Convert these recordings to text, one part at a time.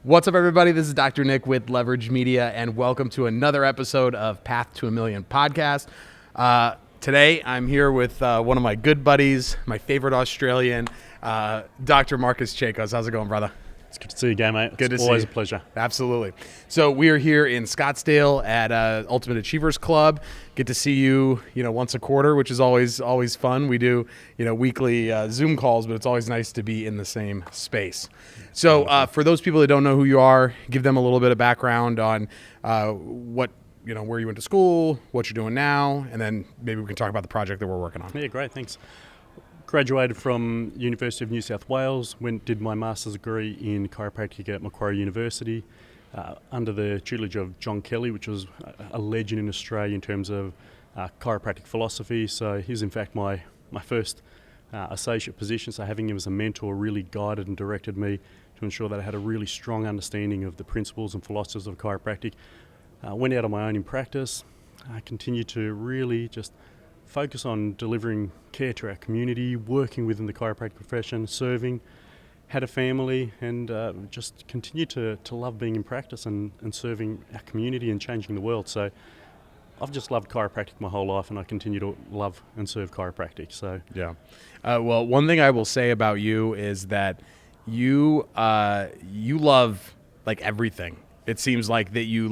What's up, everybody? This is Dr. Nick with Leverage Media, and welcome to another episode of Path to a Million podcast. Today, I'm here with one of my good buddies, my favorite Australian, Dr. Marcus Chacos. How's it going, brother? It's good to see you again, mate. Good to see you. Always a pleasure. Absolutely. So we are here in Scottsdale at Ultimate Achievers Club. Get to see you, once a quarter, which is always fun. We do, weekly Zoom calls, but it's always nice to be in the same space. So for those people that don't know who you are, give them a little bit of background on what, where you went to school, what you're doing now, and then maybe we can talk about the project that we're working on. Yeah, great. Thanks. Graduated from University of New South Wales, did my master's degree in chiropractic at Macquarie University under the tutelage of John Kelly, which was a legend in Australia in terms of chiropractic philosophy. So he's in fact my first associate position, so having him as a mentor really guided and directed me to ensure that I had a really strong understanding of the principles and philosophies of chiropractic. Went out on my own in practice. I continued to really just focus on delivering care to our community, working within the chiropractic profession, serving, had a family, and just continued to love being in practice and serving our community and changing the world. So I've just loved chiropractic my whole life, and I continue to love and serve chiropractic. So yeah. Well, one thing I will say about you is that you love everything. It seems like that you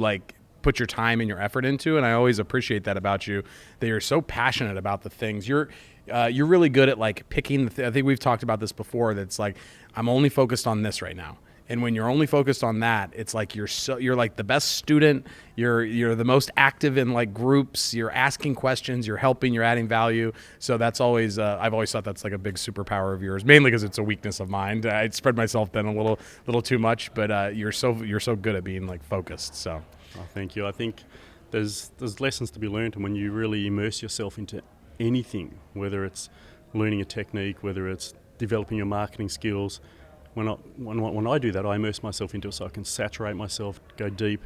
put your time and your effort into, and I always appreciate that about you, that you're so passionate about the things. You're really good at picking I think we've talked about this before, that's I'm only focused on this right now. And when you're only focused on that, it's you're like the best student, you're the most active in groups, you're asking questions, you're helping, you're adding value. So that's always I've always thought that's a big superpower of yours, mainly because it's a weakness of mine. I spread myself thin a little too much, but you're so good at being focused. So oh, thank you. I think there's lessons to be learned, and when you really immerse yourself into anything, whether it's learning a technique, whether it's developing your marketing skills, when I do that, I immerse myself into it so I can saturate myself, go deep.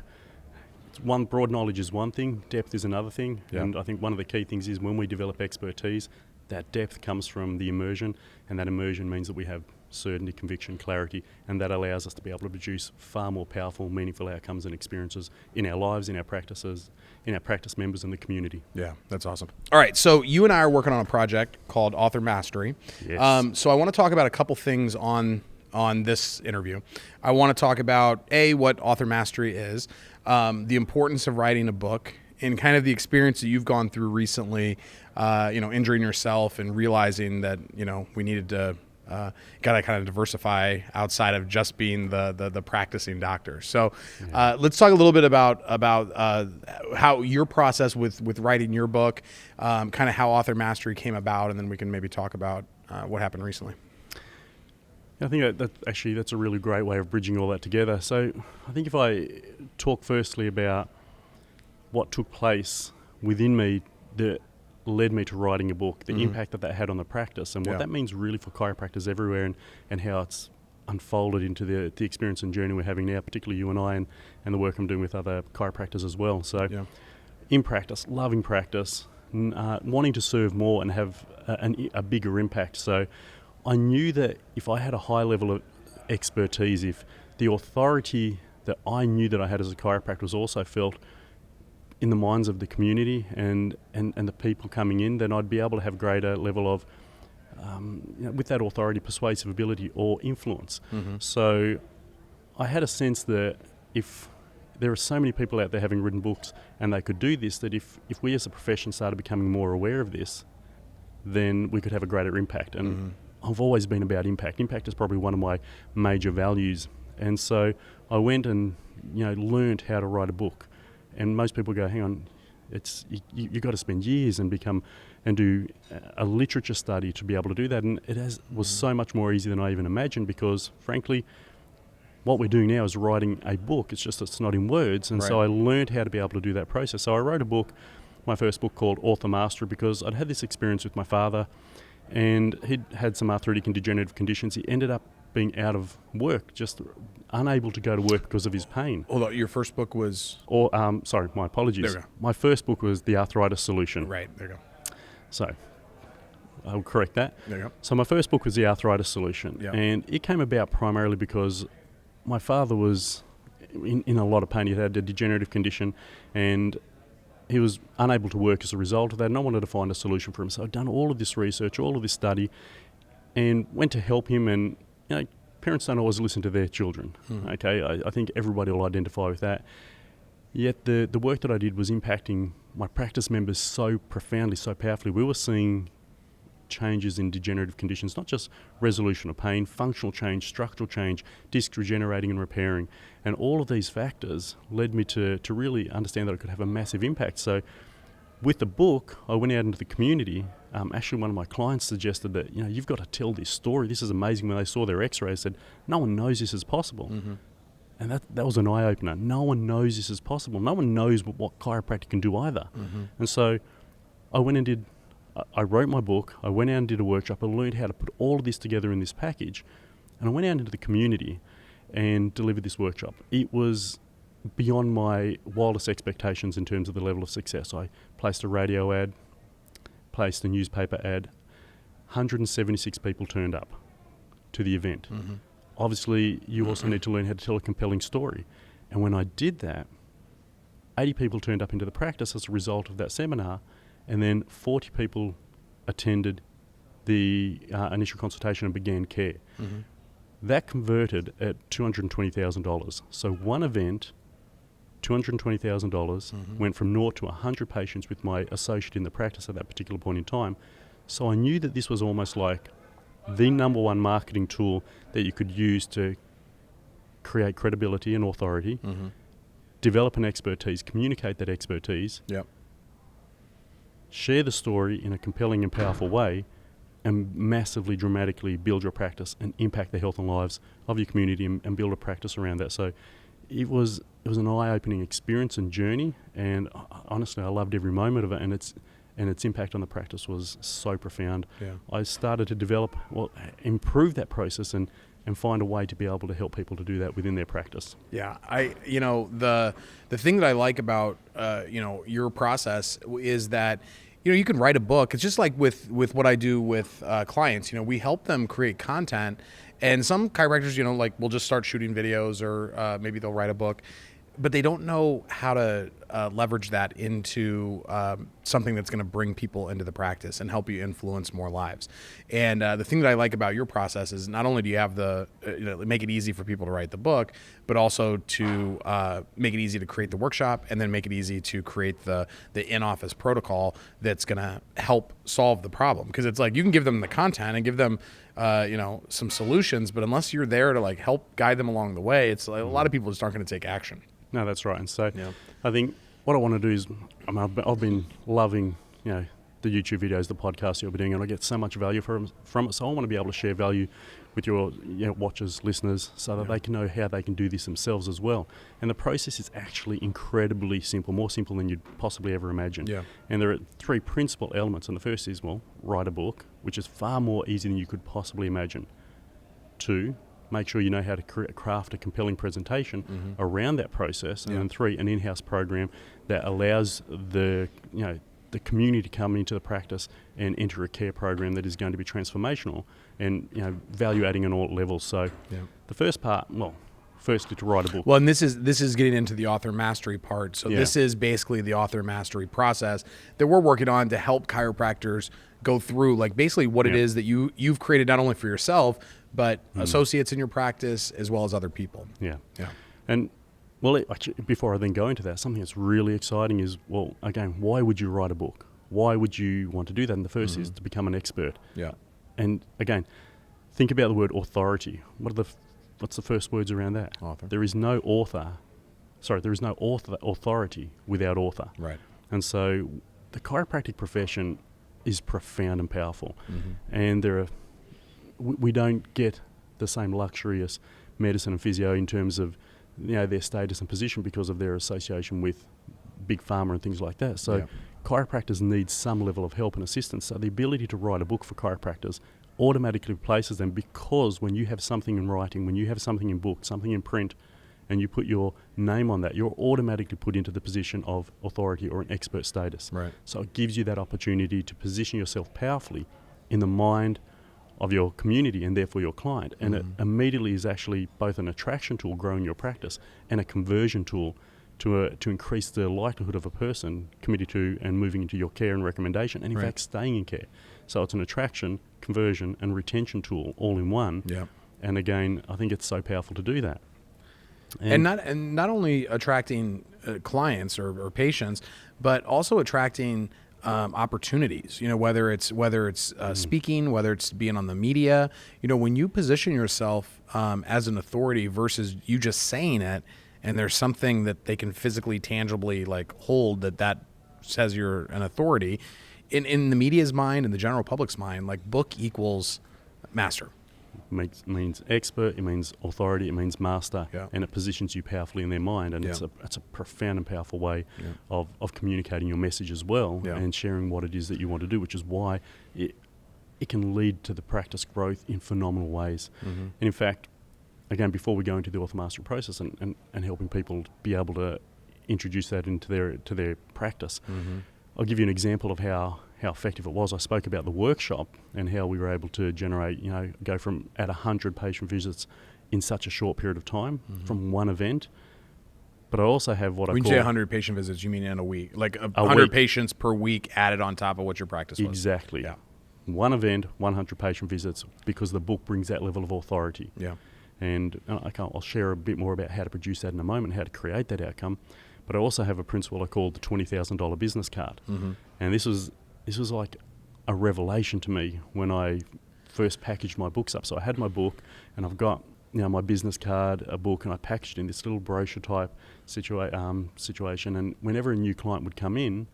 Broad knowledge is one thing, depth is another thing. Yeah. And I think one of the key things is when we develop expertise, that depth comes from the immersion, and that immersion means that we have certainty, conviction, clarity, and that allows us to be able to produce far more powerful, meaningful outcomes and experiences in our lives, in our practices, in our practice members and the community. Yeah, that's awesome. All right, so you and I are working on a project called Author Mastery. Yes. So I want to talk about a couple things on this interview. I want to talk about, what Author Mastery is, the importance of writing a book, and kind of the experience that you've gone through recently, injuring yourself and realizing that, we needed to got to kind of diversify outside of just being the practicing doctor. So let's talk a little bit about how your process with writing your book, kind of how Author Mastery came about, and then we can maybe talk about what happened recently. I think that's a really great way of bridging all that together. So I think if I talk firstly about what took place within me that led me to writing a book, the impact that had on the practice, and what that means really for chiropractors everywhere, and how it's unfolded into the experience and journey we're having now, particularly you and I, and the work I'm doing with other chiropractors as well. So in practice, loving practice, wanting to serve more and have a bigger impact. So I knew that if I had a high level of expertise, if the authority that I knew that I had as a chiropractor was also felt in the minds of the community and the people coming in, then I'd be able to have greater level of, with that authority, persuasive ability or influence. Mm-hmm. So I had a sense that if there are so many people out there having written books and they could do this, that if we as a profession started becoming more aware of this, then we could have a greater impact. And I've always been about impact. Impact is probably one of my major values. And so I went and learned how to write a book. And most people go, hang on, you've got to spend years and do a literature study to be able to do that. And was so much more easy than I even imagined, because frankly, what we're doing now is writing a book. It's not in words. And so I learned how to be able to do that process. So I wrote a book, my first book, called Author Mastery, because I'd had this experience with my father, and he'd had some arthritic and degenerative conditions. He ended up being out of work, just unable to go to work because of his pain. Hold on, your first book was? Sorry, my apologies. There we go. My first book was The Arthritis Solution. Right, there you go. So I'll correct that. There you go. So my first book was The Arthritis Solution, and it came about primarily because my father was in a lot of pain. He had a degenerative condition, and he was unable to work as a result of that, and I wanted to find a solution for him. So I'd done all of this research, all of this study, and went to help him. And parents don't always listen to their children. Okay, I think everybody will identify with that. Yet the work that I did was impacting my practice members so profoundly, so powerfully. We were seeing changes in degenerative conditions, not just resolution of pain, functional change, structural change, disc regenerating and repairing. And all of these factors led me to really understand that I could have a massive impact. So with the book, I went out into the community. Actually, one of my clients suggested that, you've got to tell this story. This is amazing. When they saw their x-rays, said, no one knows this is possible. And that was an eye-opener. No one knows this is possible. No one knows what chiropractic can do either. And so I went and I wrote my book, I went out and did a workshop, I learned how to put all of this together in this package, and I went out into the community and delivered this workshop. It was beyond my wildest expectations in terms of the level of success. I placed a radio ad, placed a newspaper ad, 176 people turned up to the event. Obviously, you also need to learn how to tell a compelling story. And when I did that, 80 people turned up into the practice as a result of that seminar, and then 40 people attended the initial consultation and began care. That converted at $220,000. So one event, $220,000, went from 0 to 100 patients with my associate in the practice at that particular point in time. So I knew that this was almost like the number one marketing tool that you could use to create credibility and authority, develop an expertise, communicate that expertise, share the story in a compelling and powerful way, and massively, dramatically build your practice and impact the health and lives of your community and build a practice around that. So it was an eye-opening experience and journey, and honestly, I loved every moment of it, and its impact on the practice was so profound. I started to improve that process and find a way to be able to help people to do that within their practice. Yeah, the thing that I like about your process is that you can write a book. It's just like with what I do with clients. We help them create content, and some chiropractors, will just start shooting videos, or maybe they'll write a book, but they don't know how to leverage that into something that's going to bring people into the practice and help you influence more lives. And the thing that I like about your process is not only do you have make it easy for people to write the book, but also to make it easy to create the workshop, and then make it easy to create the in-office protocol that's going to help solve the problem. Because it's like you can give them the content and give them some solutions, but unless you're there to help guide them along the way, it's like a lot of people just aren't going to take action. No, that's right. And so I think what I want to do is, I've been loving, the YouTube videos, the podcasts you'll be doing, and I get so much value from it. So I want to be able to share value with your watchers, listeners, so that they can know how they can do this themselves as well. And the process is actually incredibly simple, more simple than you'd possibly ever imagine. And there are 3 principal elements. And the first is, write a book, which is far more easy than you could possibly imagine. 2, make sure you know how to craft a compelling presentation around that process. And then 3, an in-house program that allows the community to come into the practice and enter a care program that is going to be transformational and value adding on all levels. So the first part, firstly, to write a book. Well, and this is getting into the author mastery part. So this is basically the author mastery process that we're working on to help chiropractors go through, basically what it is that you've created not only for yourself, but associates in your practice as well as other people. And actually, before I then go into that, something that's really exciting is, again, why would you write a book? Why would you want to do that? And the first is to become an expert. And again, think about the word authority. What's the first words around that? Author. There is no authority without author. Right. And so the chiropractic profession is profound and powerful. And we don't get the same luxury as medicine and physio in terms of their status and position because of their association with big pharma and things like that. So chiropractors need some level of help and assistance. So the ability to write a book for chiropractors automatically places them, because when you have something in writing, when you have something in book, something in print, and you put your name on that, you're automatically put into the position of authority or an expert status. Right. So it gives you that opportunity to position yourself powerfully in the mind of your community and therefore your client. And it immediately is actually both an attraction tool growing your practice and a conversion tool to increase the likelihood of a person committing to and moving into your care and recommendation and in fact staying in care. So it's an attraction, conversion and retention tool all in one. Yeah. And again, I think it's so powerful to do that. And not only attracting clients or patients, but also attracting opportunities. You know, whether it's speaking, whether it's being on the media. You know, when you position yourself as an authority versus you just saying it, and there's something that they can physically, tangibly like hold that says you're an authority. In the media's mind and the general public's mind, like book equals master. Means expert, it means authority, it means master, and it positions you powerfully in their mind, and it's a profound and powerful way of communicating your message as well and sharing what it is that you want to do, which is why it can lead to the practice growth in phenomenal ways. And in fact, again, before we go into the author mastery process and helping people be able to introduce that into their practice, I'll give you an example of how effective it was. I spoke about the workshop and how we were able to generate, go from at 100 patient visits in such a short period of time from one event. But I also have what I call... When you say 100 patient visits, you mean in a week? Like 100 patients per week added on top of what your practice was? Exactly. Yeah. One event, 100 patient visits, because the book brings that level of authority. Yeah. And I'll share a bit more about how to produce that in a moment, how to create that outcome. But I also have a principle I call the $20,000 business card. And this was like a revelation to me when I first packaged my books up. So I had my book, and I've got my business card, a book, and I packaged in this little brochure type situation. And whenever a new client would come in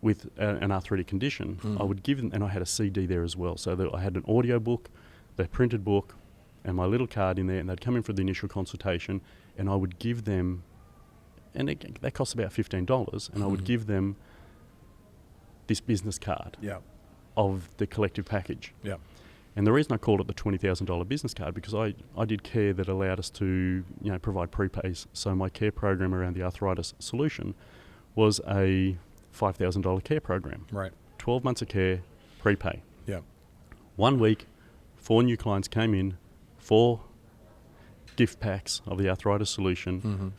with an arthritic condition, I would give them, and I had a CD there as well. So I had an audio book, the printed book, and my little card in there, and they'd come in for the initial consultation, and I would give them, and that costs about $15, and I would give them this business card of the collective package. Yeah. And the reason I called it the $20,000 business card, because I did care that allowed us to provide prepays. So my care program around the Arthritis Solution was a $5,000 care program. Right. 12 months of care, prepay. Yeah. 1 week, 4 new clients came in, 4 gift packs of the Arthritis Solution,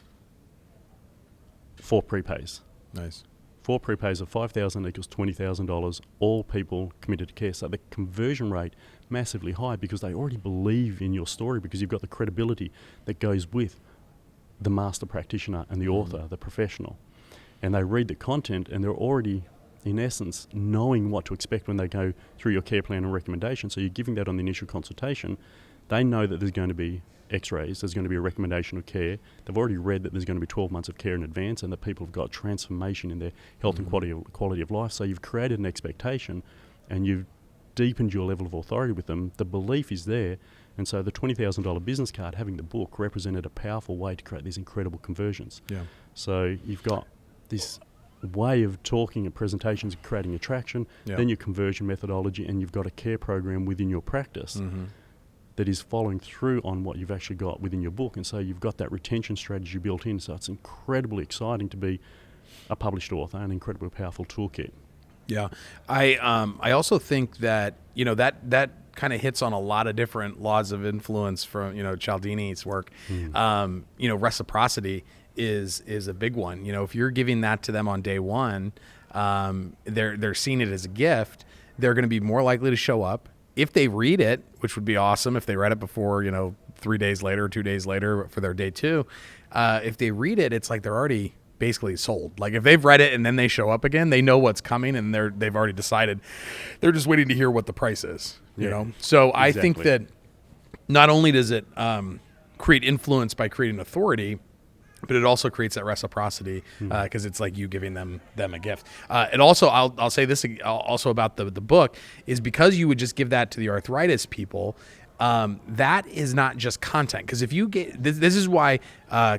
4 prepays. Nice. 4 prepays of $5,000 equals $20,000, all people committed to care. So the conversion rate massively high because they already believe in your story, because you've got the credibility that goes with the master practitioner and the author, the professional. And they read the content and they're already, in essence, knowing what to expect when they go through your care plan and recommendation. So you're giving that on the initial consultation. They know that there's going to be x-rays, there's going to be a recommendation of care. They've already read that there's going to be 12 months of care in advance, and that people have got transformation in their health and quality of life. So you've created an expectation and you've deepened your level of authority with them. The belief is there, and so the $20,000 business card, having the book, represented a powerful way to create these incredible conversions. Yeah. So you've got this way of talking and presentations and creating attraction, then your conversion methodology, and you've got a care program within your practice that is following through on what you've actually got within your book. And so you've got that retention strategy built in. So it's incredibly exciting to be a published author, an incredibly powerful toolkit. Yeah. I also think that, that kind of hits on a lot of different laws of influence from, Cialdini's work. Reciprocity is a big one. If you're giving that to them on day one, they're seeing it as a gift. They're going to be more likely to show up. If they read it, which would be awesome if they read it before, 3 days later, 2 days later for their day 2, if they read it, it's like they're already basically sold. Like if they've read it and then they show up again, they know what's coming and they've already decided. They're just waiting to hear what the price is, you know? So exactly. I think that not only does it create influence by creating authority, but it also creates that reciprocity because it's like you giving them a gift. And also, I'll say this also about the book is because you would just give that to the arthritis people. That is not just content, because if you get this is why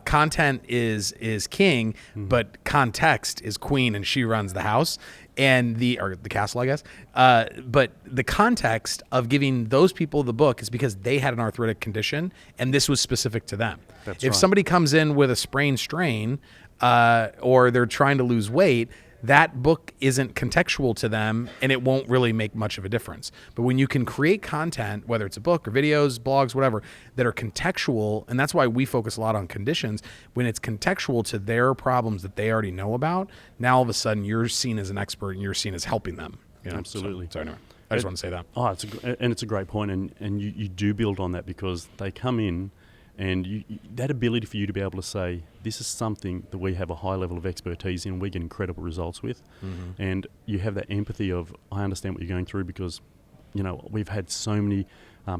content is king, but context is queen, and she runs the house and the castle, I guess. But the context of giving those people the book is because they had an arthritic condition, and this was specific to them. If somebody comes in with a sprain strain, or they're trying to lose weight, that book isn't contextual to them and it won't really make much of a difference. But when you can create content, whether it's a book or videos, blogs, whatever, that are contextual, and that's why we focus a lot on conditions, when it's contextual to their problems that they already know about, now all of a sudden you're seen as an expert and you're seen as helping them. You know? Absolutely. So anyway, I just want to say that. Oh, it's a great point, and you do build on that because they come in, and that ability for you to be able to say, this is something that we have a high level of expertise in, we get incredible results with, and you have that empathy of, I understand what you're going through because, you know, we've had so many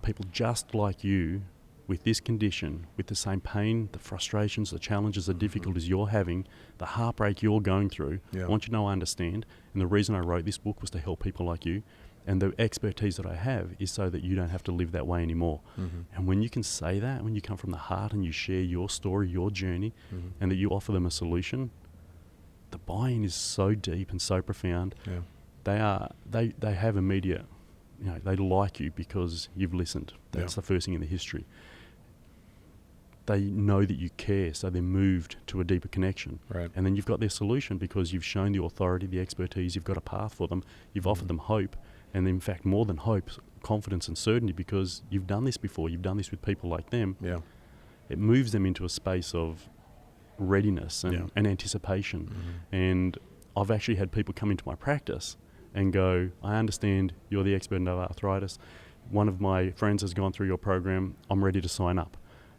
people just like you with this condition, with the same pain, the frustrations, the challenges, the difficulties you're having, the heartbreak you're going through. Yeah. I want you to know I understand, and the reason I wrote this book was to help people like you. And the expertise that I have is so that you don't have to live that way anymore. And when you can say that, when you come from the heart and you share your story, your journey, and that you offer them a solution, the buy-in is so deep and so profound. Yeah. They have immediate, you know, they like you because you've listened. That's Yeah. the first thing in the history. They know that you care, so they're moved to a deeper connection. Right. And then you've got their solution because you've shown the authority, the expertise, you've got a path for them, you've offered them hope. And in fact, more than hope, confidence and certainty, because you've done this before, you've done this with people like them. Yeah. It moves them into a space of readiness and anticipation. And I've actually had people come into my practice and go, I understand you're the expert in arthritis. One of my friends has gone through your program. I'm ready to sign up.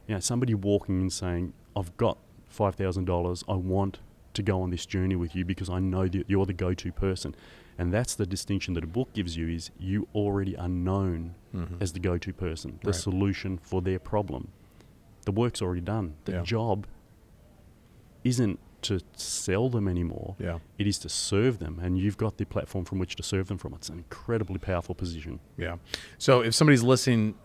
You know, somebody walking in saying, I've got $5,000. I want to go on this journey with you because I know that you're the go-to person. And that's the distinction that a book gives you, is you already are known as the go-to person, the solution for their problem. The work's already done. The job isn't to sell them anymore. It is to serve them, and you've got the platform from which to serve them from. It's an incredibly powerful position. Yeah. So if somebody's listening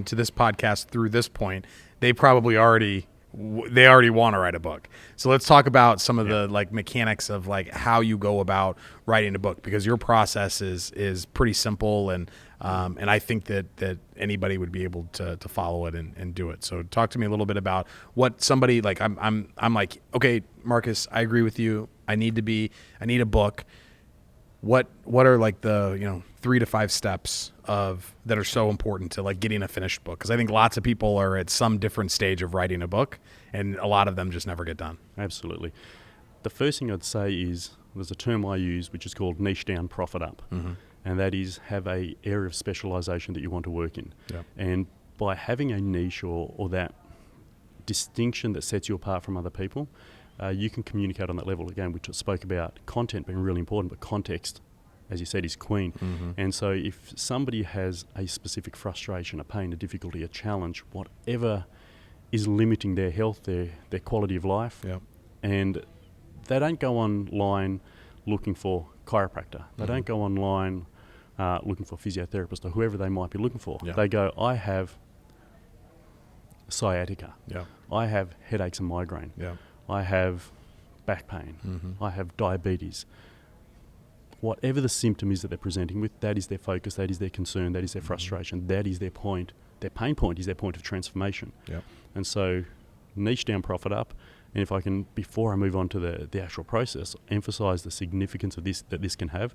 to this podcast through this point, they probably already want to write a book. So let's talk about some of the like mechanics of like how you go about writing a book, because your process is pretty simple, and I think that anybody would be able to follow it and do it. So talk to me a little bit about what somebody like, I'm like, okay, Marcus, I agree with you. I need a book. What are like the 3 to 5 steps that are so important to like getting a finished book? Because I think lots of people are at some different stage of writing a book, and a lot of them just never get done. Absolutely. The first thing I'd say is there's a term I use which is called niche down, profit up, and that is have a area of specialization that you want to work in. And by having a niche or that distinction that sets you apart from other people, you can communicate on that level. Again, we spoke about content being really important, but context, as you said, is queen. And so if somebody has a specific frustration, a pain, a difficulty, a challenge, whatever is limiting their health, their quality of life, and they don't go online looking for chiropractor. They don't go online looking for physiotherapist or whoever they might be looking for. They go, I have sciatica. I have headaches and migraine. I have back pain. I have diabetes. Whatever the symptom is that they're presenting with, that is their focus, that is their concern, that is their frustration, that is their point. Their pain point is their point of transformation. And so niche down, profit up. And if I can, before I move on to the actual process, emphasize the significance of this, that this can have.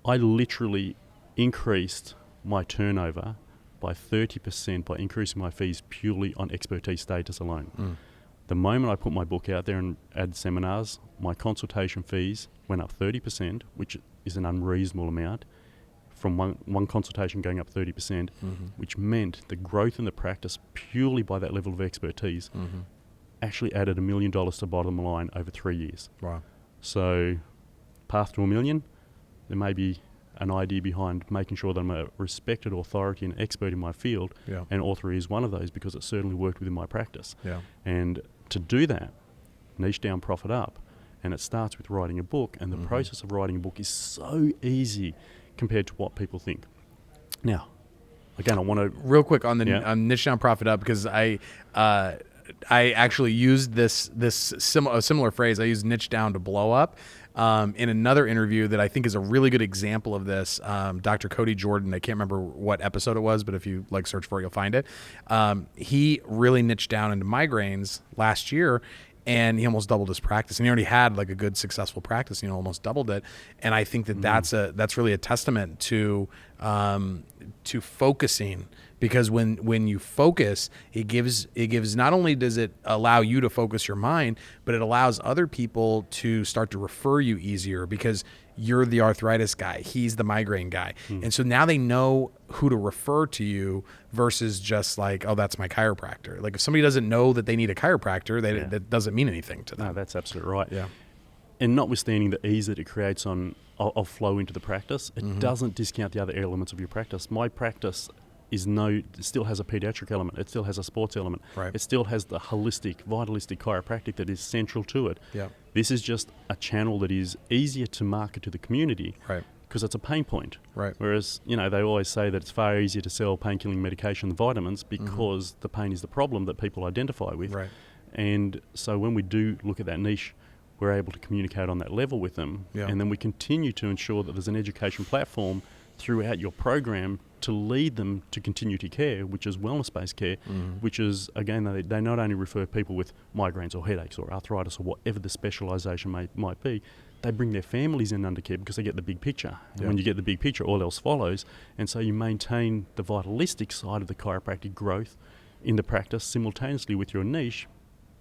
I literally increased my turnover by 30% by increasing my fees purely on expertise status alone. The moment I put my book out there and add seminars, my consultation fees went up 30%, which is an unreasonable amount, from one consultation going up 30%, which meant the growth in the practice purely by that level of expertise actually added $1 million to bottom line over 3 years. Wow. So path to $1 million, there may be an idea behind making sure that I'm a respected authority and expert in my field, and authoring is one of those because it certainly worked within my practice. And to do that, niche down, profit up, and it starts with writing a book, and the process of writing a book is so easy compared to what people think. Now, again, I want to... Real quick on the on niche down, profit up, because I actually used a similar phrase. I used niche down to blow up in another interview that I think is a really good example of this. Dr. Cody Jordan, I can't remember what episode it was, but if you like search for it, you'll find it. He really niched down into migraines last year, and he almost doubled his practice. And he already had like a good, successful practice, almost doubled it. And I think that that's really a testament to focusing, because when you focus, it gives not only does it allow you to focus your mind, but it allows other people to start to refer you easier, because you're the arthritis guy, he's the migraine guy. And so now they know who to refer to you versus just like, oh, that's my chiropractor. Like if somebody doesn't know that they need a chiropractor, that doesn't mean anything to them. No, that's absolutely right. Yeah. And notwithstanding the ease that it creates of flow into the practice, it doesn't discount the other elements of your practice. My practice it still has a pediatric element. It still has a sports element. Right. It still has the holistic, vitalistic chiropractic that is central to it. Yeah. This is just a channel that is easier to market to the community. Right. Because it's a pain point. Right. Whereas, they always say that it's far easier to sell painkilling medication than vitamins, because the pain is the problem that people identify with. Right. And so when we do look at that niche, we're able to communicate on that level with them. Yeah. And then we continue to ensure that there's an education platform throughout your program to lead them to continuity care, which is wellness-based care, which is, again, they not only refer people with migraines or headaches or arthritis or whatever the specialisation might be, they bring their families in under care because they get the big picture. Yeah. And when you get the big picture, all else follows. And so you maintain the vitalistic side of the chiropractic growth in the practice simultaneously with your niche,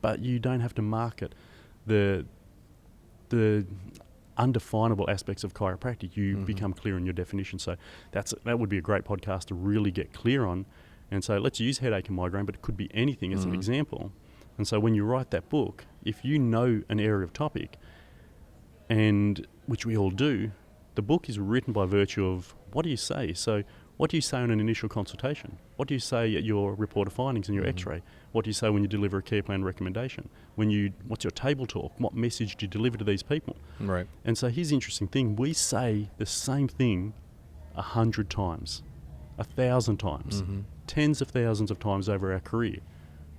but you don't have to market the undefinable aspects of chiropractic. You become clear in your definition. So that would be a great podcast to really get clear on. And so let's use headache and migraine, but it could be anything as an example. And so when you write that book, if you know an area of topic, and which we all do, the book is written by virtue of what do you say? So what do you say on an initial consultation? What do you say at your report of findings and your x-ray? What do you say when you deliver a care plan recommendation? What's your table talk? What message do you deliver to these people? Right. And so here's the interesting thing. We say the same thing 100 times, 1,000 times, tens of thousands of times over our career.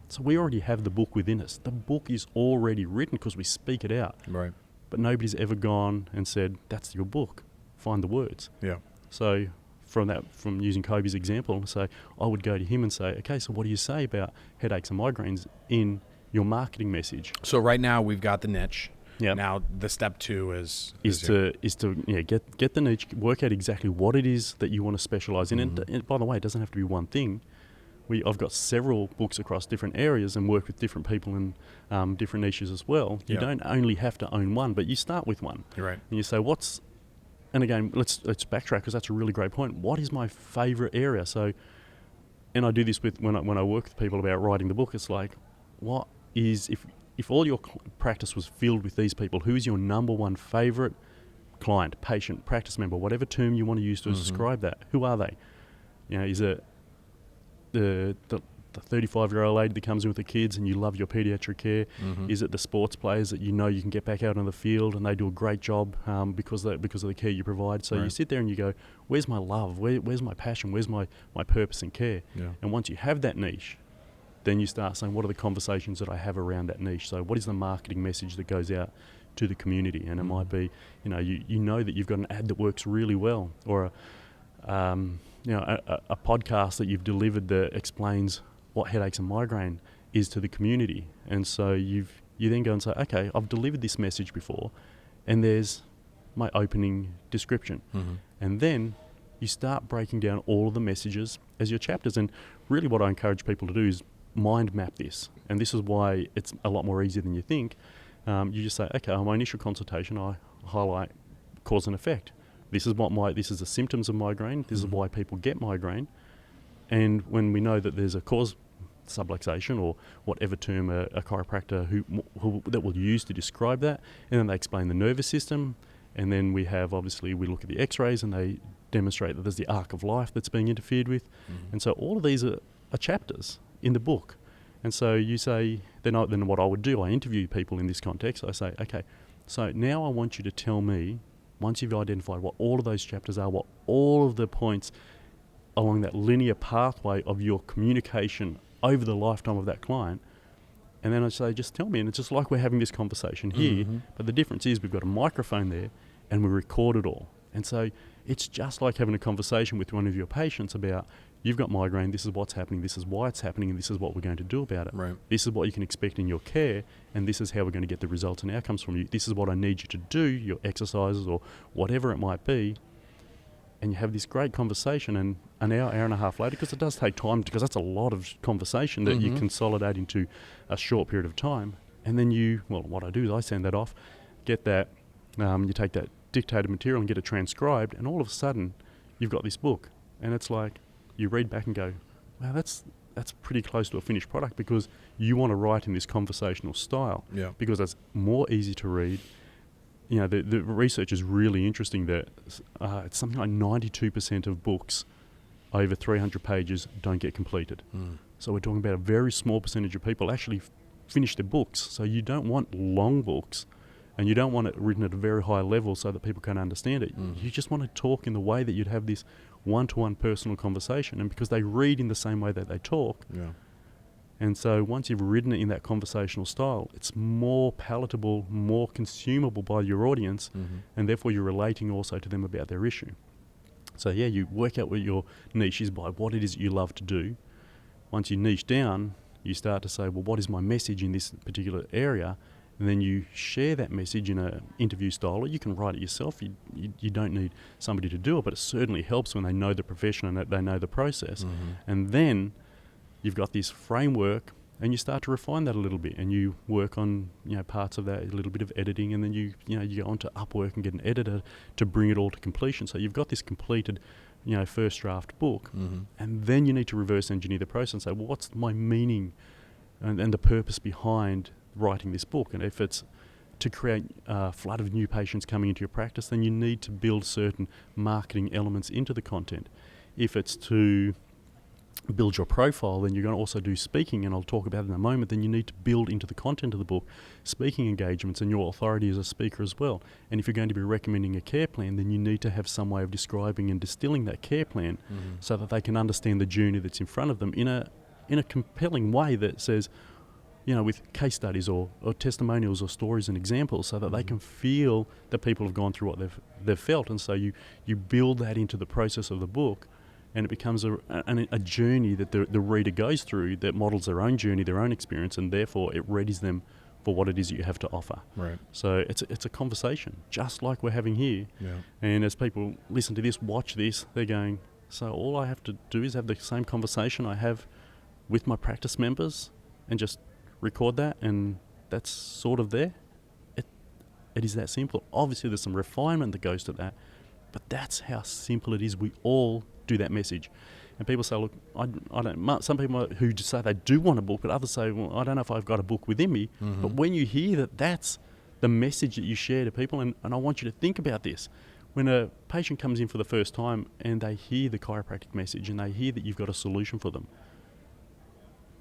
So we already have the book within us. The book is already written because we speak it out. Right. But nobody's ever gone and said, that's your book. Find the words. Yeah. So from using Kobe's example, so I would go to him and say, okay, so what do you say about headaches and migraines in your marketing message? So right now we've got the niche. Yeah. Now the step 2 is to get the niche, work out exactly what it is that you want to specialize in. And by the way, it doesn't have to be one thing. I've got several books across different areas and work with different people in different niches as well. You don't only have to own one, but you start with one. You're right. And you say, and again, let's backtrack because that's a really great point. What is my favorite area? So, and I do this when I work with people about writing the book. It's like, what is if all your practice was filled with these people, who is your number one favorite client, patient, practice member, whatever term you want to use to describe that? Who are they? Is it the 35-year-old lady that comes in with the kids and you love your pediatric care? Is it the sports players that you can get back out on the field and they do a great job because of the care you provide? So you sit there and you go, where's my love? Where's my passion? Where's my purpose in care? Yeah. And once you have that niche, then you start saying, what are the conversations that I have around that niche? So what is the marketing message that goes out to the community? And it might be, you know that you've got an ad that works really well, or a podcast that you've delivered that explains what headaches and migraine is to the community. And so you then go and say, okay, I've delivered this message before, and there's my opening description. And then you start breaking down all of the messages as your chapters. And really what I encourage people to do is mind map this. And this is why it's a lot more easier than you think. You just say, okay, on my initial consultation, I highlight cause and effect. This is the symptoms of migraine. This is why people get migraine. And when we know that there's a cause, subluxation or whatever term a chiropractor that will use to describe that, and then they explain the nervous system, and then we look at the x-rays and they demonstrate that there's the arc of life that's being interfered with. And so all of these are chapters in the book. And so you say, then what I would do, I interview people in this context. I say, okay, so now I want you to tell me, once you've identified what all of those chapters are, what all of the points along that linear pathway of your communication over the lifetime of that client, and then I say, just tell me. And it's just like we're having this conversation here, but the difference is we've got a microphone there and we record it all. And so it's just like having a conversation with one of your patients about you've got migraine, this is what's happening, this is why it's happening, and this is what we're going to do about it. Right. This is what you can expect in your care, and this is how we're going to get the results and outcomes from you. This is what I need you to do, your exercises or whatever it might be. And you have this great conversation, and an hour and a half later, because it does take time, because that's a lot of conversation that you consolidate into a short period of time. And then what I do is I send that off, get that, you take that dictated material and get it transcribed, and all of a sudden you've got this book. And it's like, you read back and go, wow, that's pretty close to a finished product, because you want to write in this conversational style, because that's more easy to read. You know, the research is really interesting that it's something like 92% of books over 300 pages don't get completed. So we're talking about a very small percentage of people actually finish their books. So you don't want long books, and you don't want it written at a very high level so that people can understand it. You just want to talk in the way that you'd have this one-to-one personal conversation, and because they read in the same way that they talk. And so once you've written it in that conversational style, it's more palatable, more consumable by your audience, and therefore you're relating also to them about their issue. So you work out what your niche is by what it is that you love to do. Once you niche down, you start to say, well, what is my message in this particular area? And then you share that message in an interview style, or you can write it yourself. You don't need somebody to do it, but it certainly helps when they know the profession and that they know the process. And then you've got this framework, and you start to refine that a little bit, and you work on parts of that, a little bit of editing, and then you go onto Upwork and get an editor to bring it all to completion. So you've got this completed first draft book, and then you need to reverse engineer the process and say, well, what's my meaning and the purpose behind writing this book? And if it's to create a flood of new patients coming into your practice, then you need to build certain marketing elements into the content. If it's to build your profile, then you're going to also do speaking, and I'll talk about it in a moment. Then you need to build into the content of the book speaking engagements and your authority as a speaker as well. And if you're going to be recommending a care plan, then you need to have some way of describing and distilling that care plan so that they can understand the journey that's in front of them in a compelling way that says, with case studies or testimonials or stories and examples, so that they can feel that people have gone through what they've felt. And so you build that into the process of the book, and it becomes a journey that the reader goes through that models their own journey, their own experience, and therefore it readies them for what it is you have to offer. Right. So it's a conversation, just like we're having here. And as people listen to this, watch this, they're going, so all I have to do is have the same conversation I have with my practice members and just record that, and that's sort of there. It is that simple. Obviously there's some refinement that goes to that, but that's how simple it is. We all do that message. And people say, look, I don't. Some people who just say they do want a book, but others say, well, I don't know if I've got a book within me. But when you hear that, that's the message that you share to people, and I want you to think about this. When a patient comes in for the first time and they hear the chiropractic message and they hear that you've got a solution for them,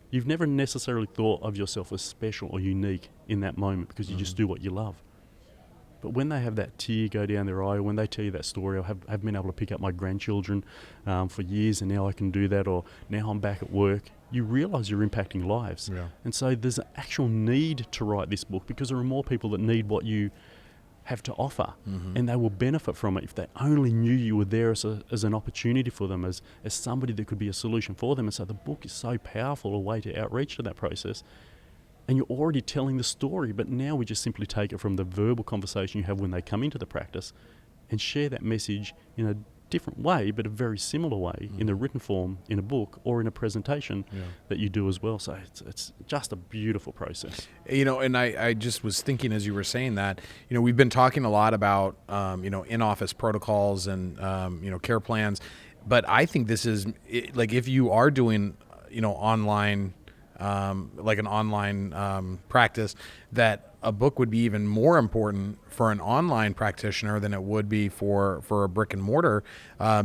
you've never necessarily thought of yourself as special or unique in that moment, because you just do what you love. But when they have that tear go down their eye, or when they tell you that story, or have been able to pick up my grandchildren for years and now I can do that, or now I'm back at work, you realise you're impacting lives. And so there's an actual need to write this book, because there are more people that need what you have to offer, and they will benefit from it if they only knew you were there as an opportunity for them, as somebody that could be a solution for them. And so the book is so powerful, a way to outreach to that process. And you're already telling the story, but now we just simply take it from the verbal conversation you have when they come into the practice and share that message in a different way, but a very similar way in a written form, in a book, or in a presentation that you do as well. So it's just a beautiful process. And I just was thinking as you were saying that, we've been talking a lot about, in-office protocols and, care plans, but I think this is, like, if you are doing, online, like an online practice, that a book would be even more important for an online practitioner than it would be for a brick and mortar,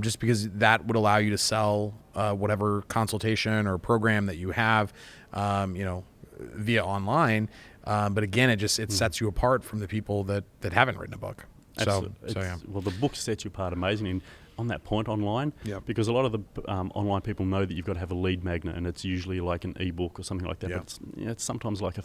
just because that would allow you to sell whatever consultation or program that you have, via online. But again, it sets you apart from the people that haven't written a book. Well, the book sets you apart amazingly. And on that point, online, because a lot of the online people know that you've got to have a lead magnet, and it's usually like an ebook or something like that. But it's sometimes like a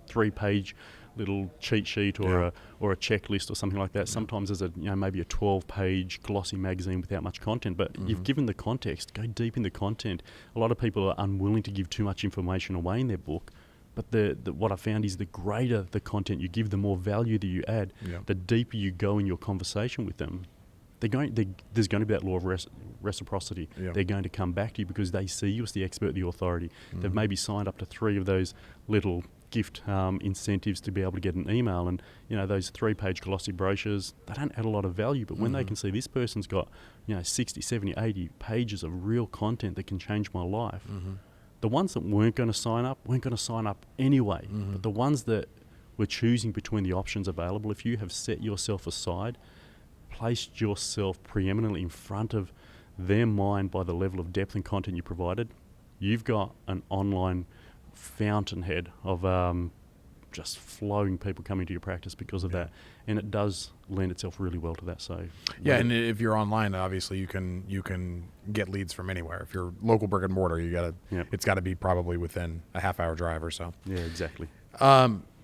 3-page little cheat sheet or a checklist or something like that. Sometimes there's maybe a 12-page glossy magazine without much content, but you've given the context. Go deep in the content. A lot of people are unwilling to give too much information away in their book, but what I found is the greater the content you give, the more value that you add, the deeper you go in your conversation with them. There's going to be that law of reciprocity. They're going to come back to you because they see you as the expert, the authority. They've maybe signed up to 3 of those little gift incentives to be able to get an email, and those 3-page glossy brochures, they don't add a lot of value, but when they can see this person's got 60, 70, 80 pages of real content that can change my life, the ones that weren't going to sign up anyway. But the ones that were choosing between the options available, if you have set yourself aside, placed yourself preeminently in front of their mind by the level of depth and content you provided, you've got an online fountainhead of just flowing people coming to your practice because of that, and it does lend itself really well to that. So and if you're online, obviously you can get leads from anywhere. If you're local brick and mortar, it's got to be probably within a half-hour drive or so. Yeah, exactly.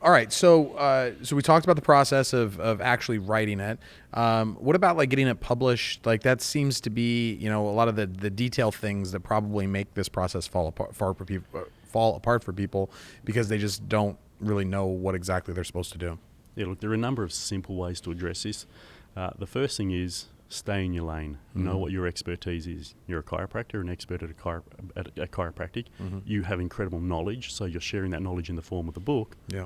All right, so we talked about the process of actually writing it. What about like getting it published? Like that seems to be a lot of the detail things that probably make this process fall apart for people because they just don't really know what exactly they're supposed to do. Yeah, look, there are a number of simple ways to address this. The first thing is stay in your lane. Know what your expertise is. You're a chiropractor, an expert at a chiropractic. You have incredible knowledge, so you're sharing that knowledge in the form of a book. Yeah.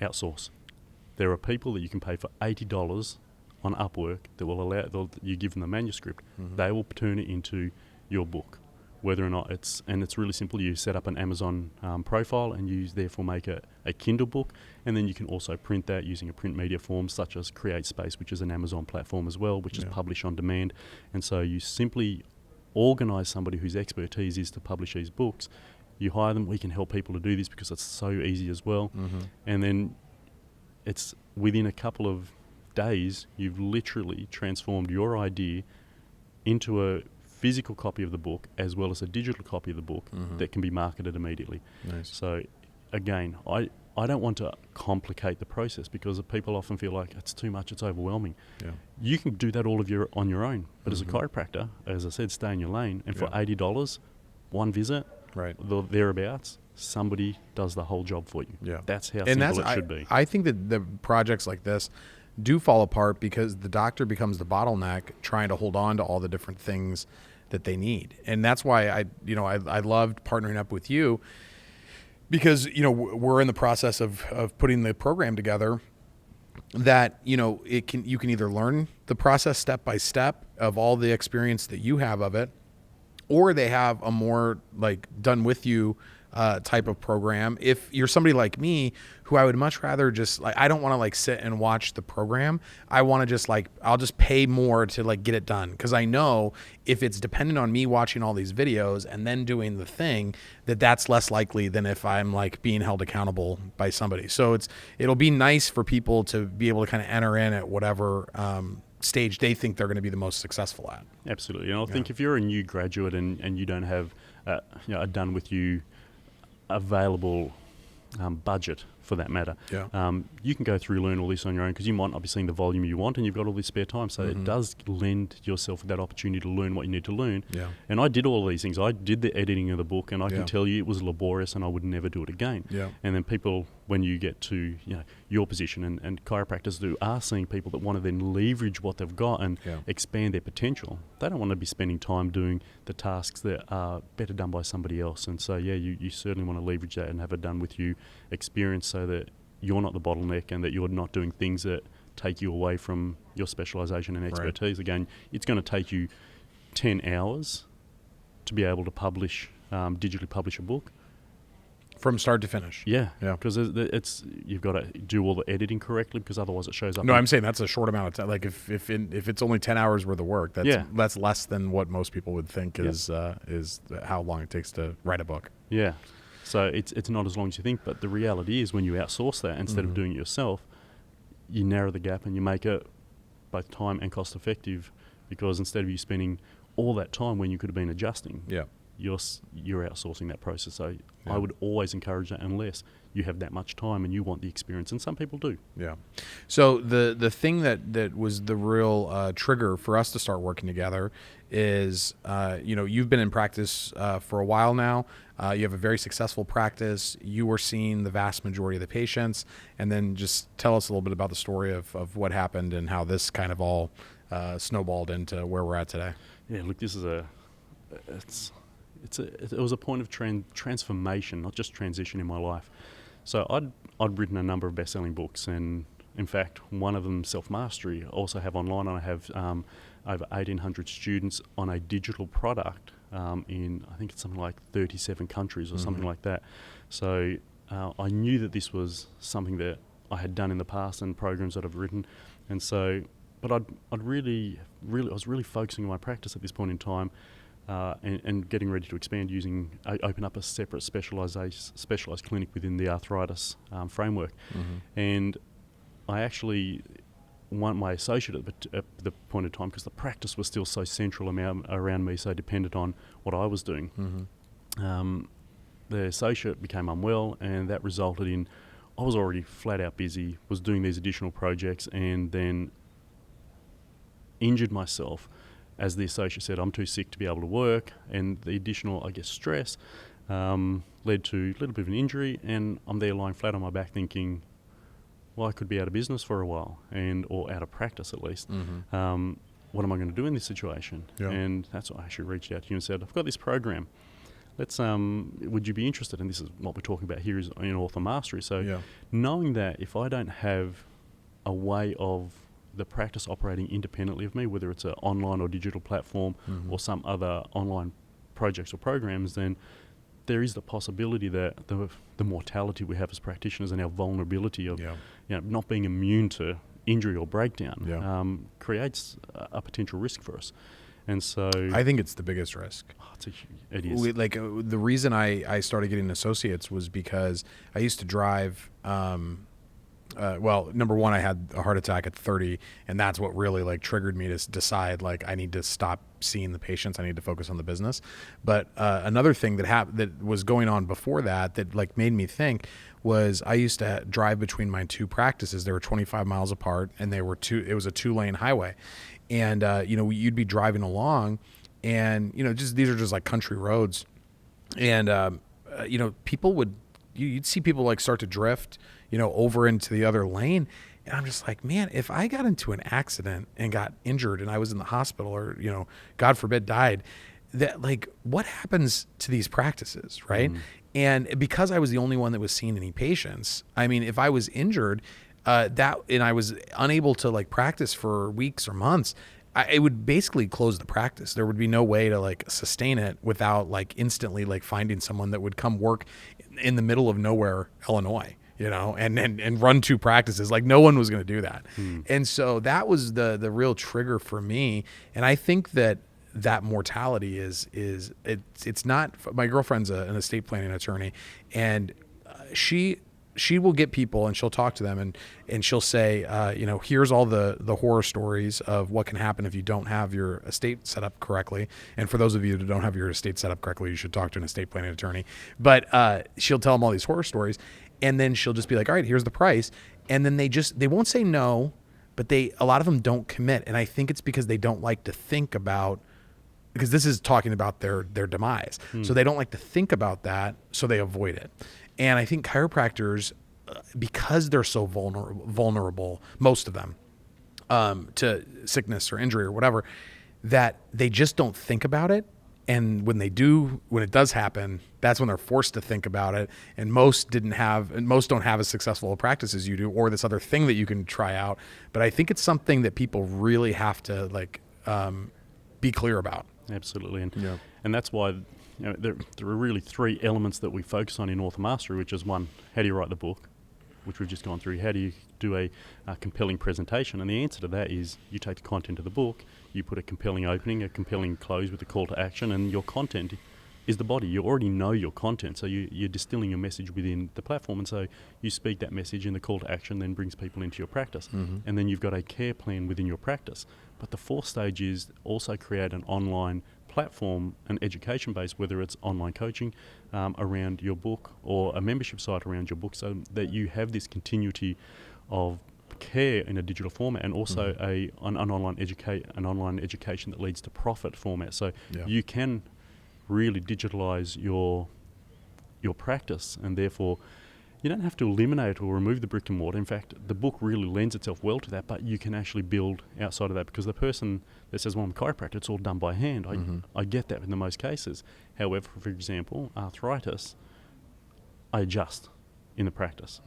Outsource. There are people that you can pay for $80 on Upwork that will you give them the manuscript. They will turn it into your book. Whether or not it's really simple. You set up an Amazon profile and you therefore make a Kindle book, and then you can also print that using a print media form such as CreateSpace, which is an Amazon platform as well, which is publish on demand. And so you simply organise somebody whose expertise is to publish these books. You hire them. We can help people to do this because it's so easy as well. And then it's within a couple of days, you've literally transformed your idea into a physical copy of the book as well as a digital copy of the book that can be marketed immediately. Nice. So again, I don't want to complicate the process because people often feel like it's too much, it's overwhelming. You can do that all on your own, but as a chiropractor, as I said, stay in your lane, and for $80, one visit, thereabouts, somebody does the whole job for you. That's how simple it should be. I think that the projects like this do fall apart because the doctor becomes the bottleneck trying to hold on to all the different things that they need. And that's why I loved partnering up with you because, we're in the process of putting the program together that, you can either learn the process step by step of all the experience that you have of it, or they have a more like done with you type of program. If you're somebody like me who I would much rather just I don't want to sit and watch the program. I want to just I'll just pay more to get it done. Cause I know if it's dependent on me watching all these videos and then doing the thing that's less likely than if I'm being held accountable by somebody. So it'll be nice for people to be able to kind of enter in at whatever, stage they think they're going to be the most successful at. Absolutely. And I think if you're a new graduate and you don't have a done with you available budget for that matter, you can go through, learn all this on your own because you might not be seeing the volume you want and you've got all this spare time. So it does lend yourself that opportunity to learn what you need to learn. And I did all of these things. I did the editing of the book, and I can tell you it was laborious and I would never do it again. And then people, when you get to your position, and chiropractors are seeing people that want to then leverage what they've got and expand their potential. They don't want to be spending time doing the tasks that are better done by somebody else. And so you certainly want to leverage that and have a done with you experience so that you're not the bottleneck and that you're not doing things that take you away from your specialization and expertise. Again, it's going to take you 10 hours to be able to digitally publish a book. From start to finish. Yeah. Because you've got to do all the editing correctly because otherwise it shows up. No, I'm saying that's a short amount of time. If it's only 10 hours worth of work, that's less than what most people would think is how long it takes to write a book. Yeah. So it's not as long as you think, but the reality is when you outsource that instead of doing it yourself, you narrow the gap and you make it both time and cost effective because instead of you spending all that time when you could have been adjusting, you're outsourcing that process. So Yeah. I would always encourage that unless you have that much time and you want the experience, and some people do. Yeah. So the thing that was the real trigger for us to start working together is, you've been in practice for a while now. You have a very successful practice. You were seeing the vast majority of the patients. And then just tell us a little bit about the story of what happened and how this kind of all snowballed into where we're at today. Yeah, look, this is it was a point of transformation, not just transition in my life. So I'd written a number of best-selling books, and in fact, one of them, Self-Mastery, I also have online, and I have over 1,800 students on a digital product in, I think it's something like 37 countries or something like that. So I knew that this was something that I had done in the past and programs that I've written, and so, but I was really focusing on my practice at this point in time. And getting ready to expand open up a separate specialised clinic within the arthritis framework. And I actually want my associate at the point in time, because the practice was still so central around me, so dependent on what I was doing. The associate became unwell, and that resulted in, I was already flat out busy, was doing these additional projects, and then injured myself. As the associate said, I'm too sick to be able to work, and the additional, I guess, stress led to a little bit of an injury, and I'm there lying flat on my back thinking, well, I could be out of business for a while, or out of practice at least. What am I going to do in this situation? Yeah. And that's why I actually reached out to you and said, I've got this program. Would you be interested? And this is what we're talking about here, is in author mastery. So knowing that if I don't have a way of the practice operating independently of me, whether it's an online or digital platform or some other online projects or programs, then there is the possibility that the mortality we have as practitioners and our vulnerability of not being immune to injury or breakdown creates a potential risk for us. And so I think it's the biggest risk. It is. The reason I started getting associates was because I used to drive. Number one, I had a heart attack at 30, and that's what really triggered me to decide I need to stop seeing the patients. I need to focus on the business. But another thing that was going on before that made me think was I used to drive between my two practices. They were 25 miles apart, and it was a 2-lane highway. And you'd be driving along, and these are just country roads, and you'd see people start to drift over into the other lane. And I'm just like, man, if I got into an accident and got injured and I was in the hospital or, God forbid, died, that what happens to these practices, right? And because I was the only one that was seeing any patients, I mean, if I was injured and I was unable to practice for weeks or months, it would basically close the practice. There would be no way to sustain it without instantly finding someone that would come work in the middle of nowhere, Illinois, and run two practices. No one was going to do that. And so that was the real trigger for me. And I think that mortality it's not. My girlfriend's an estate planning attorney, and she will get people and she'll talk to them and she'll say, here's all the horror stories of what can happen if you don't have your estate set up correctly. And for those of you that don't have your estate set up correctly, you should talk to an estate planning attorney. But she'll tell them all these horror stories, and then she'll just be like, all right, here's the price. And then they won't say no, but a lot of them don't commit. And I think it's because they don't like to think about, because this is talking about their demise. So they don't like to think about that, so they avoid it. And I think chiropractors, because they're so vulnerable, most of them, to sickness or injury or whatever, that they just don't think about it. And when it does happen, that's when they're forced to think about it. And most don't have as successful a practice as you do, or this other thing that you can try out. But I think it's something that people really have to be clear about. Absolutely. And that's why there are really 3 elements that we focus on in author mastery, which is one, how do you write the book, which we've just gone through. How do you do a compelling presentation? And the answer to that is you take the content of the book, you put a compelling opening, a compelling close with a call to action, and your content is the body. You already know your content, so you're distilling your message within the platform, and so you speak that message, and the call to action then brings people into your practice. And then you've got a care plan within your practice. But the 4th stage is also create an online platform, an education base, whether it's online coaching around your book or a membership site around your book, so that you have this continuity of care in a digital format, and also an online education that leads to profit format. So you can really digitalize your practice, and therefore you don't have to eliminate or remove the brick and mortar. In fact, the book really lends itself well to that, but you can actually build outside of that, because the person that says, well, I'm a chiropractor, it's all done by hand. I get that in the most cases. However, for example, arthritis, I adjust in the practice.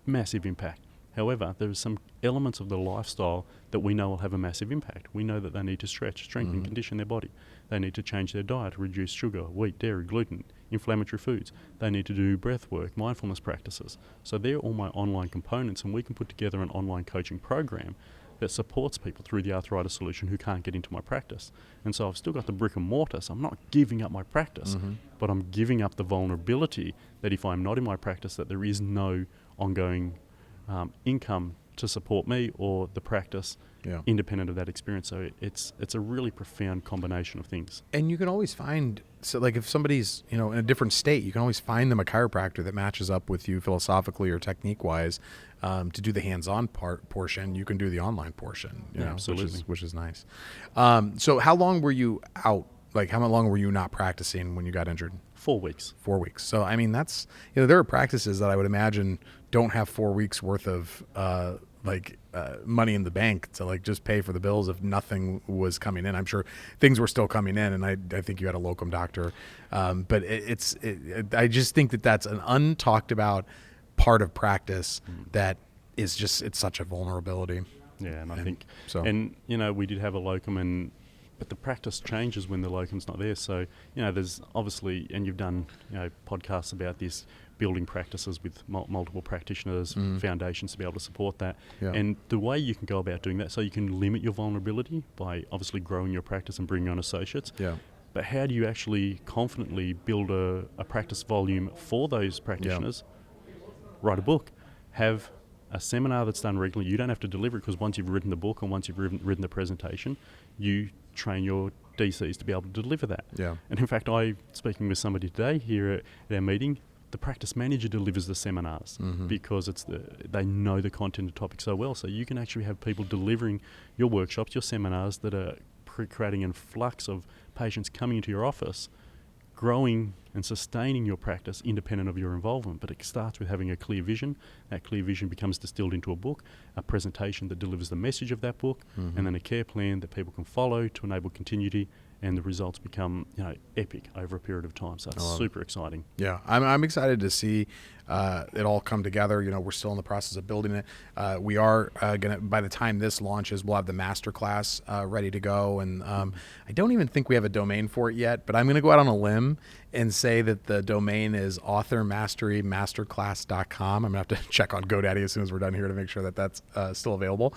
Massive impact. However, there are some elements of the lifestyle that we know will have a massive impact. We know that they need to stretch, strengthen, condition their body. They need to change their diet, reduce sugar, wheat, dairy, gluten, inflammatory foods. They need to do breath work, mindfulness practices. So they're all my online components, and we can put together an online coaching program that supports people through the Arthritis Solution who can't get into my practice. And so I've still got the brick and mortar, so I'm not giving up my practice, but I'm giving up the vulnerability that if I'm not in my practice, that there is no ongoing income to support me or the practice independent of that experience. So it's a really profound combination of things. And you can always find, so like if somebody's, in a different state, you can always find them a chiropractor that matches up with you philosophically or technique wise to do the hands-on portion. You can do the online portion, absolutely. which is nice. So how long were you out? Like how long were you not practicing when you got injured? 4 weeks. 4 weeks. So, I mean, that's, there are practices that I would imagine don't have 4 weeks worth of money in the bank to like just pay for the bills if nothing was coming in. I'm sure things were still coming in, and I think you had a locum doctor. But I just think that that's an untalked about part of practice that is just, it's such a vulnerability. Yeah, and I think so. And, we did have a locum, but the practice changes when the locum's not there. So, there's obviously, and you've done, podcasts about this, building practices with multiple practitioners, foundations to be able to support that. Yeah. And the way you can go about doing that, so you can limit your vulnerability by obviously growing your practice and bringing on associates. Yeah. But how do you actually confidently build a practice volume for those practitioners? Yeah. Write a book. Have a seminar that's done regularly. You don't have to deliver it, because once you've written the book and once you've written the presentation, you train your DCs to be able to deliver that. Yeah. And in fact, speaking with somebody today here at our meeting, the practice manager delivers the seminars because they know the content and topic so well. So you can actually have people delivering your workshops, your seminars that are creating an influx of patients coming into your office, growing and sustaining your practice independent of your involvement. But it starts with having a clear vision. That clear vision becomes distilled into a book, a presentation that delivers the message of that book, and then a care plan that people can follow to enable continuity, and the results become epic over a period of time. So it's super exciting. Yeah, I'm excited to see it all come together. We're still in the process of building it. We are gonna, by the time this launches, we'll have the masterclass ready to go, and I don't even think we have a domain for it yet, but I'm gonna go out on a limb and say that the domain is authormasterymasterclass.com. I'm gonna have to check on GoDaddy as soon as we're done here to make sure that that's still available.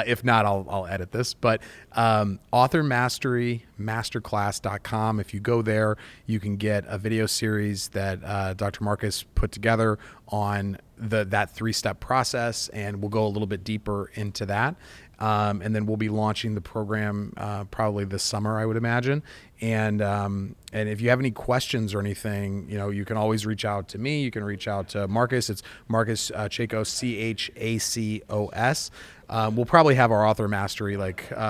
If not, I'll edit this. But authormasterymasterclass.com. If you go there, you can get a video series that Dr. Marcus put together on that 3-step process, and we'll go a little bit deeper into that. And then we'll be launching the program probably this summer, I would imagine. And if you have any questions or anything, you can always reach out to me. You can reach out to Marcus. It's Marcus Chacos, CHACOS. We'll probably have our Author Mastery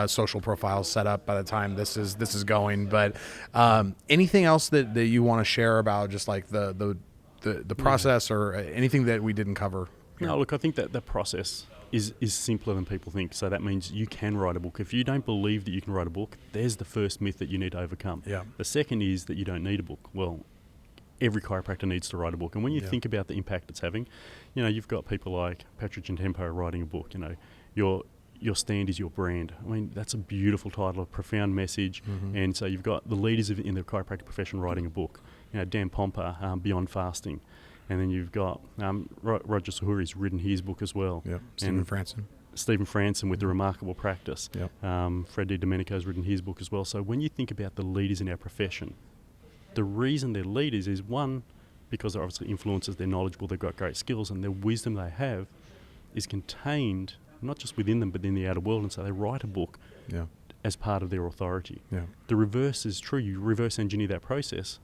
social profiles set up by the time this is going. But anything else that you want to share about just like the process or anything that we didn't cover? No, look, I think that the process is simpler than people think. So that means you can write a book. If you don't believe that you can write a book, there's the first myth that you need to overcome. Yeah. The second is that you don't need a book. Well, every chiropractor needs to write a book. And when you think about the impact it's having, you've got people like Patrick and Tempo writing a book. Your stand is your brand. I mean, that's a beautiful title, a profound message. And so you've got the leaders in the chiropractic profession writing a book. Dan Pompa, Beyond Fasting. And then you've got Roger Sahuri's written his book as well. Yep. Stephen Franson with The Remarkable Practice. Yep. Fred DiDomenico's written his book as well. So when you think about the leaders in our profession, the reason they're leaders is, one, because they're obviously influencers, they're knowledgeable, they've got great skills, and the wisdom they have is contained not just within them but in the outer world. And so they write a book as part of their authority. Yeah. The reverse is true. You reverse engineer that process.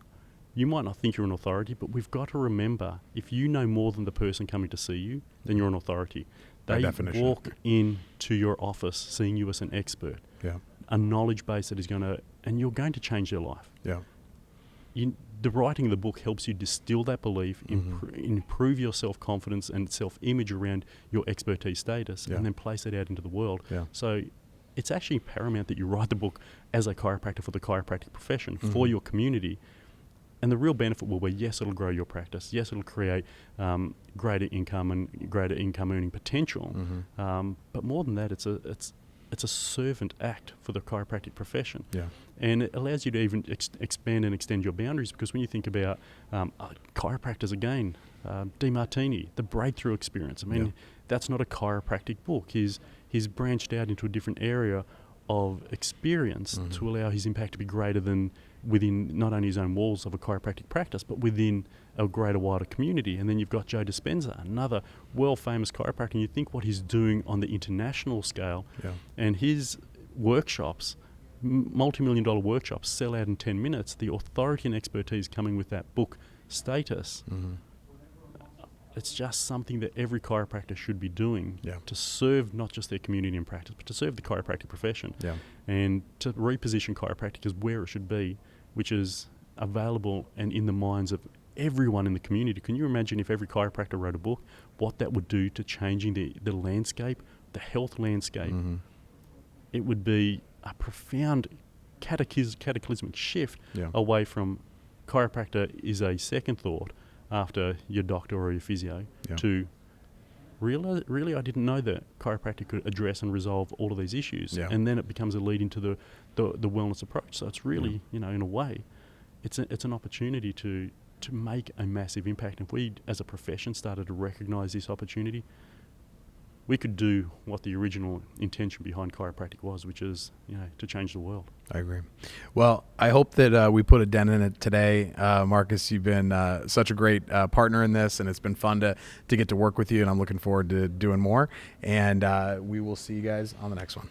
You might not think you're an authority, but we've got to remember, if you know more than the person coming to see you, then you're an authority. By They definition. walk into your office seeing you as an expert, Yeah. a knowledge base that is going to, and you're going to change their life. Yeah. The writing of the book helps you distill that belief, improve your self-confidence and self-image around your expertise status, Yeah. and then place it out into the world. Yeah. So it's actually paramount that you write the book as a chiropractor for the chiropractic profession, for your community. And the real benefit will be, yes, it'll grow your practice. Yes, it'll create greater income and greater income earning potential. But more than that, it's a servant act for the chiropractic profession. Yeah. And it allows you to even expand and extend your boundaries, because when you think about chiropractors again, 𝗲𝘅𝗁𝗁𝗁𝗁, the breakthrough experience. I mean, that's not a chiropractic book. He's branched out into a different area of experience to allow his impact to be greater than within not only his own walls of a chiropractic practice, but within a greater, wider community. And then you've got 𝗂𝗍𝗫𝗀, another world-famous chiropractor, and you think what he's doing on the international scale, and his workshops, multi-million-dollar workshops, sell out in 10 minutes. The authority and expertise coming with that book status, it's just something that every chiropractor should be doing to serve not just their community and practice, but to serve the chiropractic profession, and to reposition chiropractic as where it should be, which is available and in the minds of everyone in the community. Can you imagine if every chiropractor wrote a book, what that would do to changing the landscape, the health landscape? It would be a profound cataclysmic shift away from chiropractor is a second thought after your doctor or your physio to really I didn't know that chiropractic could address and resolve all of these issues, and then it becomes a lead into the wellness approach. So it's really, in a way, it's an opportunity to make a massive impact. If we as a profession started to recognise this opportunity, we could do what the original intention behind chiropractic was, which is, to change the world. I agree. Well, I hope that we put a dent in it today. Marcus, you've been such a great partner in this, and it's been fun to get to work with you, and I'm looking forward to doing more. And we will see you guys on the next one.